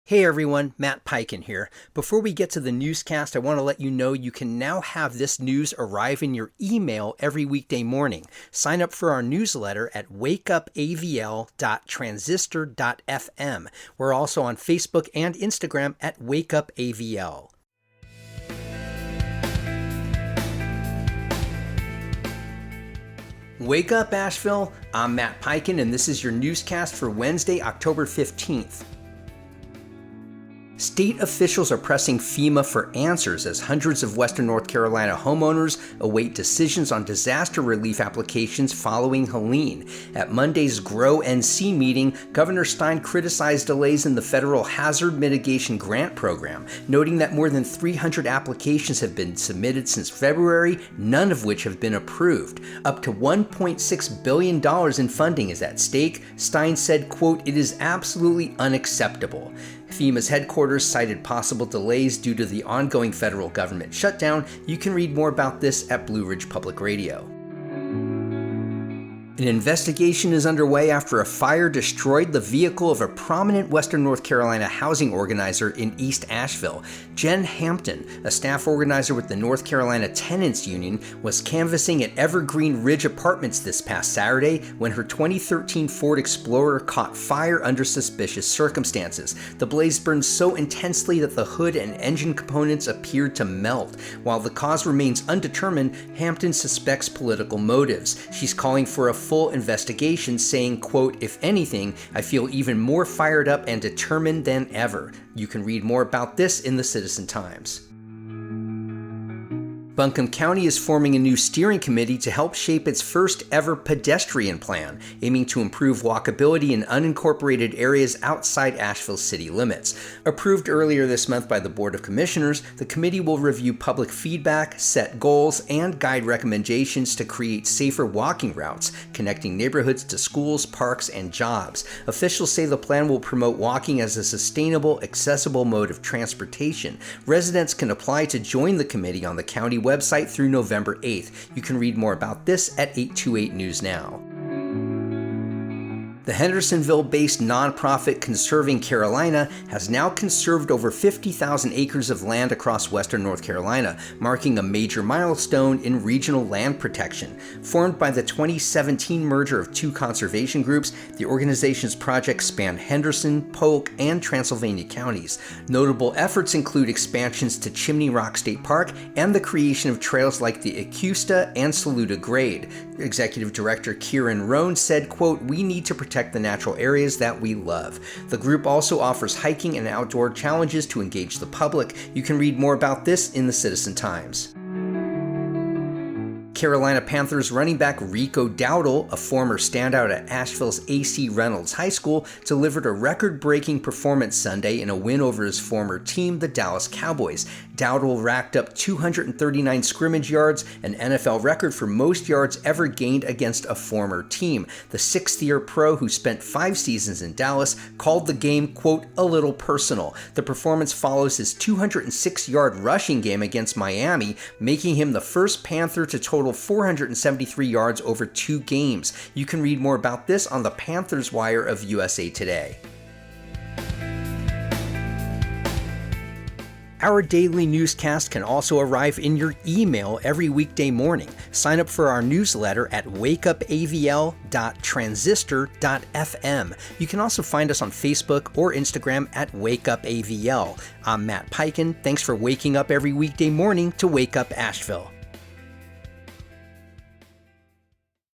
Hey everyone, Matt Peiken here. Before we get to the newscast, I want to let you know you can now have this news arrive in your email every weekday morning. Sign up for our newsletter at wakeupavl.transistor.fm. We're also on Facebook and Instagram at wakeupavl. Wake up, Asheville. I'm Matt Peiken, and this is your newscast for Wednesday, October 15th. State officials are pressing FEMA for answers as hundreds of Western North Carolina homeowners await decisions on disaster relief applications following Helene. At Monday's Grow NC meeting, Governor Stein criticized delays in the federal hazard mitigation grant program, noting that more than 300 applications have been submitted since February, none of which have been approved. Up to $1.6 billion in funding is at stake. Stein said, quote, "It is absolutely unacceptable." FEMA's headquarters cited possible delays due to the ongoing federal government shutdown. You can read more about this at Blue Ridge Public Radio. An investigation is underway after a fire destroyed the vehicle of a prominent Western North Carolina housing organizer in East Asheville. Jen Hampton, a staff organizer with the North Carolina Tenants Union, was canvassing at Evergreen Ridge Apartments this past Saturday when her 2013 Ford Explorer caught fire under suspicious circumstances. The blaze burned so intensely that the hood and engine components appeared to melt. While the cause remains undetermined, Hampton suspects political motives. She's calling for a full investigation, saying, quote, "If anything, I feel even more fired up and determined than ever." You can read more about this in the Citizen Times. Buncombe County is forming a new steering committee to help shape its first ever pedestrian plan, aiming to improve walkability in unincorporated areas outside Asheville's city limits. Approved earlier this month by the Board of Commissioners, the committee will review public feedback, set goals, and guide recommendations to create safer walking routes, connecting neighborhoods to schools, parks, and jobs. Officials say the plan will promote walking as a sustainable, accessible mode of transportation. Residents can apply to join the committee on the county website through November 8th. You can read more about this at 828 News Now. The Hendersonville-based nonprofit Conserving Carolina has now conserved over 50,000 acres of land across western North Carolina, marking a major milestone in regional land protection. Formed by the 2017 merger of two conservation groups, the organization's projects span Henderson, Polk, and Transylvania counties. Notable efforts include expansions to Chimney Rock State Park and the creation of trails like the Acusta and Saluda Grade. Executive Director Kieran Rohn said, quote, "We need to protect the natural areas that we love." The group also offers hiking and outdoor challenges to engage the public. You can read more about this in the Citizen Times. Carolina Panthers running back Rico Dowdle, a former standout at Asheville's A.C. Reynolds High School, delivered a record-breaking performance Sunday in a win over his former team, the Dallas Cowboys. Dowdle racked up 239 scrimmage yards, an NFL record for most yards ever gained against a former team. The sixth-year pro, who spent 5 seasons in Dallas, called the game, quote, "a little personal." The performance follows his 206-yard rushing game against Miami, making him the first Panther to total 473 yards over 2 games. You can read more about this on the Panthers Wire of USA Today. Our daily newscast can also arrive in your email every weekday morning. Sign up for our newsletter at wakeupavl.transistor.fm. You can also find us on Facebook or Instagram at wakeupavl. I'm Matt Peiken. Thanks for waking up every weekday morning to Wake Up Asheville.